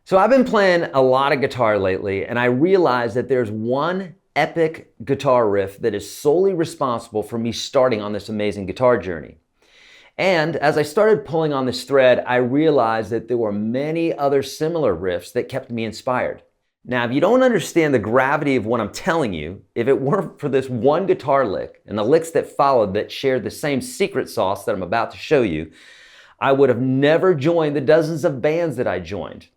So I've been playing a lot of guitar lately, and I realized that there's one epic guitar riff that is solely responsible for me starting on this amazing guitar journey. And as I started pulling on this thread, I realized that there were many other similar riffs that kept me inspired. Now, if you don't understand the gravity of what I'm telling you, if it weren't for this one guitar lick and the licks that followed that shared the same secret sauce that I'm about to show you, I would have never joined the dozens of bands that I joined.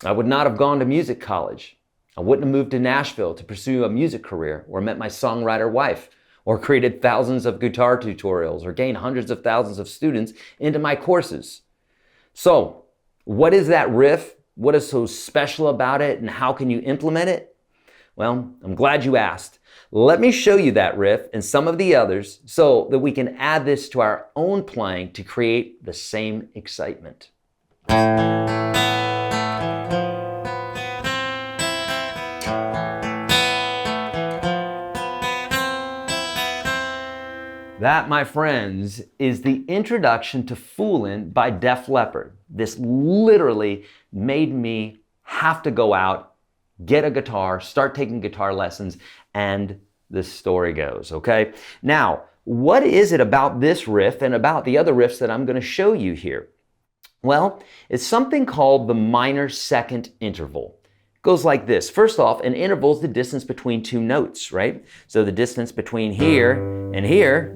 I would not have gone to music college. I wouldn't have moved to Nashville to pursue a music career or met my songwriter wife or created thousands of guitar tutorials or gained hundreds of thousands of students into my courses. So, what is that riff? What is so special about it and how can you implement it? Well, I'm glad you asked. Let me show you that riff and some of the others so that we can add this to our own playing to create the same excitement. That, my friends, is the introduction to Foolin by Def Leppard. This literally made me have to go out, get a guitar, start taking guitar lessons, and the story goes, okay? Now, what is it about this riff and about the other riffs that I'm going to show you here? Well, it's something called the minor second interval. Goes like this. First off, an interval is the distance between two notes, right? So the distance between here and here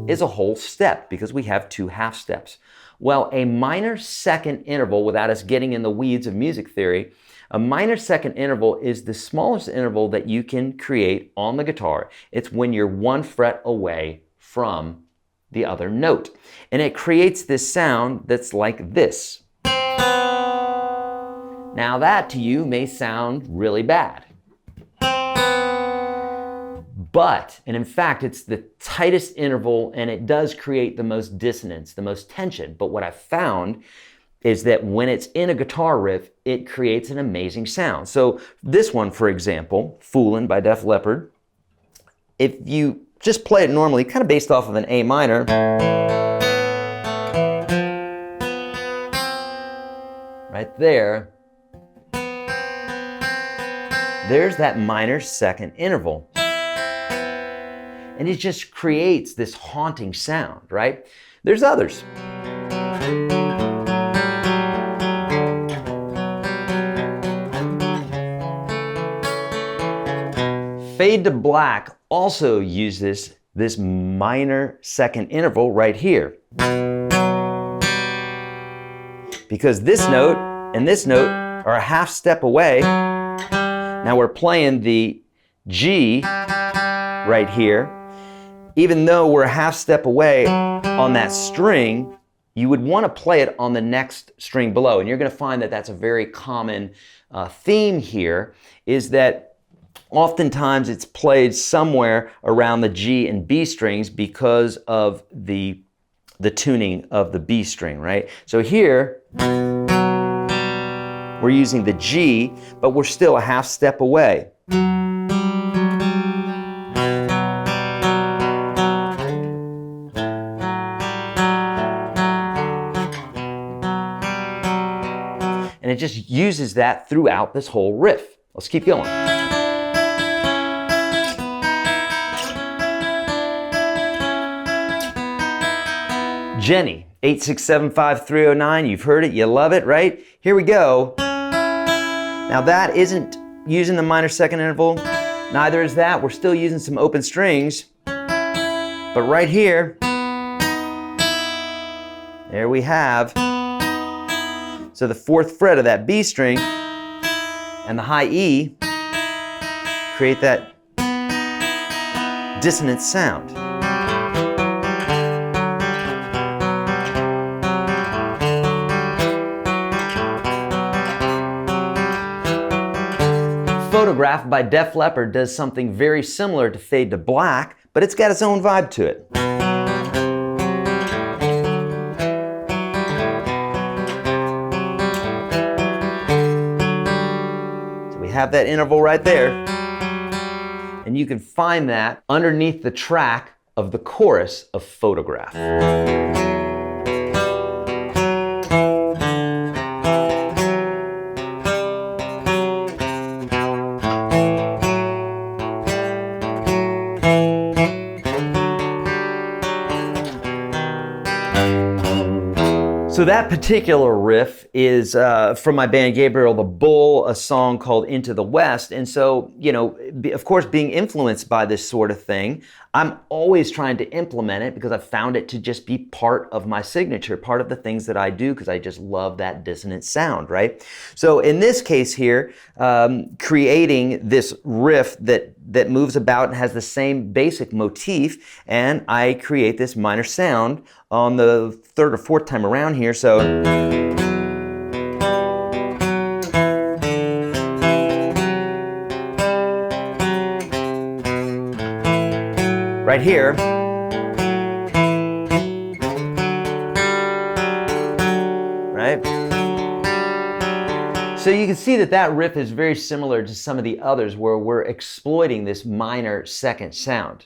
is a whole step because we have two half steps. Well, a minor second interval, without us getting in the weeds of music theory, a minor second interval is the smallest interval that you can create on the guitar. It's when you're one fret away from the other note. And it creates this sound that's like this. Now that to you may sound really bad. But, and in fact, it's the tightest interval and it does create the most dissonance, the most tension. But what I've found is that when it's in a guitar riff, it creates an amazing sound. So this one, for example, Foolin by Def Leppard, if you just play it normally, kind of based off of an A minor, right there, there's that minor second interval. And it just creates this haunting sound, right? There's others. Fade to Black also uses this minor second interval right here. Because this note and this note are a half step away. Now we're playing the G right here. Even though we're a half step away on that string, you would want to play it on the next string below. And you're going to find that that's a very common theme here, is that oftentimes it's played somewhere around the G and B strings because of the tuning of the B string, right? So here, we're using the G, but we're still a half step away. And it just uses that throughout this whole riff. Let's keep going. Jenny, 8675309, you've heard it, you love it, right? Here we go. Now that isn't using the minor second interval, neither is that. We're still using some open strings. But right here, there we have. So the fourth fret of that B string and the high E create that dissonant sound. Photograph by Def Leppard does something very similar to Fade to Black, but it's got its own vibe to it. So we have that interval right there, and you can find that underneath the track of the chorus of Photograph. So that particular riff is from my band Gabriel the Bull, a song called Into the West. And so, you know, of course, being influenced by this sort of thing, I'm always trying to implement it because I've found it to just be part of my signature, part of the things that I do, because I just love that dissonant sound, right? So in this case here, creating this riff that moves about and has the same basic motif, and I create this minor sound on the third or fourth time around here. So right here, right? So you can see that that riff is very similar to some of the others where we're exploiting this minor second sound.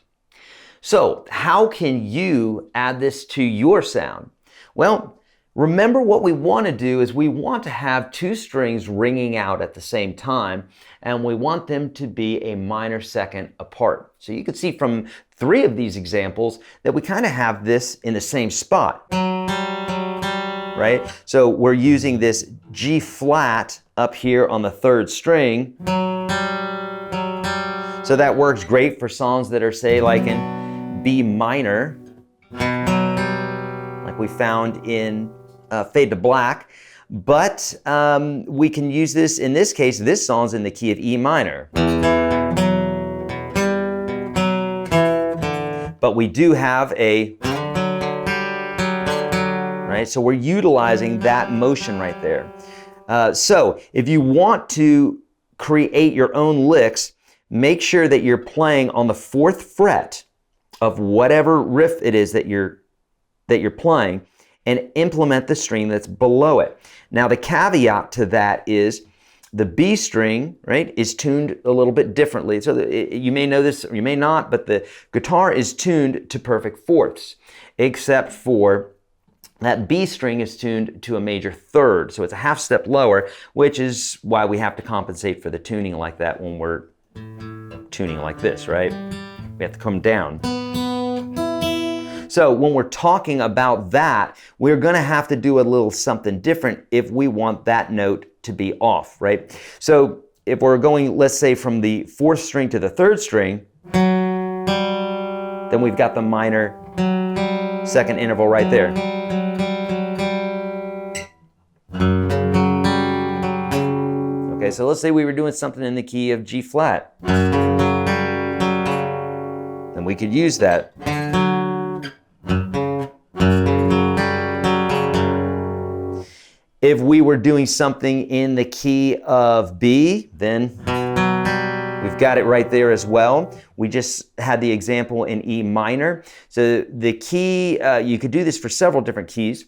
So how can you add this to your sound? Well, remember what we want to do is we want to have two strings ringing out at the same time, and we want them to be a minor second apart. So you can see from 3 of these examples that we kind of have this in the same spot, right? So we're using this G flat up here on the 3rd string. So that works great for songs that are, say, like in B minor, like we found in Fade to Black, but we can use this, in this case, this song's in the key of E minor. But we do have a, right? So we're utilizing that motion right there. So if you want to create your own licks, make sure that you're playing on the 4th fret of whatever riff it is that you're playing, and implement the string that's below it. Now the caveat to that is the B string, right, is tuned a little bit differently. So you may know this or you may not, but the guitar is tuned to perfect fourths, except for that B string is tuned to a major 3rd. So it's a half step lower, which is why we have to compensate for the tuning like that when we're tuning like this, right? We have to come down. So when we're talking about that, we're going to have to do a little something different if we want that note to be off, right? So if we're going, let's say, from the 4th string to the 3rd string, then we've got the minor second interval right there. Okay, so let's say we were doing something in the key of G flat. Then we could use that. If we were doing something in the key of B, then we've got it right there as well. We just had the example in E minor. So the key, you could do this for several different keys.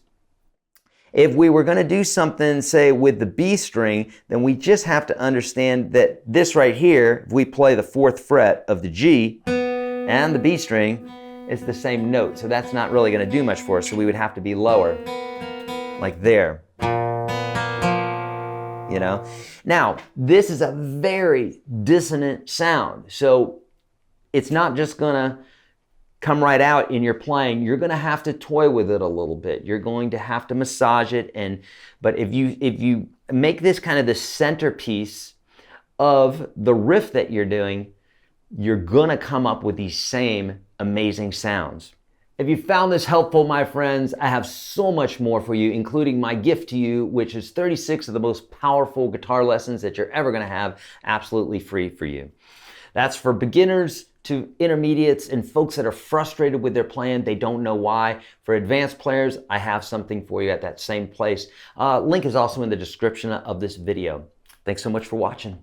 If we were going to do something, say, with the B string, then we just have to understand that this right here, if we play the 4th fret of the G and the B string, it's the same note. So that's not really going to do much for us. So we would have to be lower, like there. You know? Now, this is a very dissonant sound. So it's not just going to come right out in your playing. You're going to have to toy with it a little bit. You're going to have to massage it. But if you make this kind of the centerpiece of the riff that you're doing, you're going to come up with these same amazing sounds. If you found this helpful, my friends, I have so much more for you, including my gift to you, which is 36 of the most powerful guitar lessons that you're ever going to have, absolutely free for you. That's for beginners to intermediates and folks that are frustrated with their playing, they don't know why. For advanced players, I have something for you at that same place. Link is also in the description of this video. Thanks so much for watching.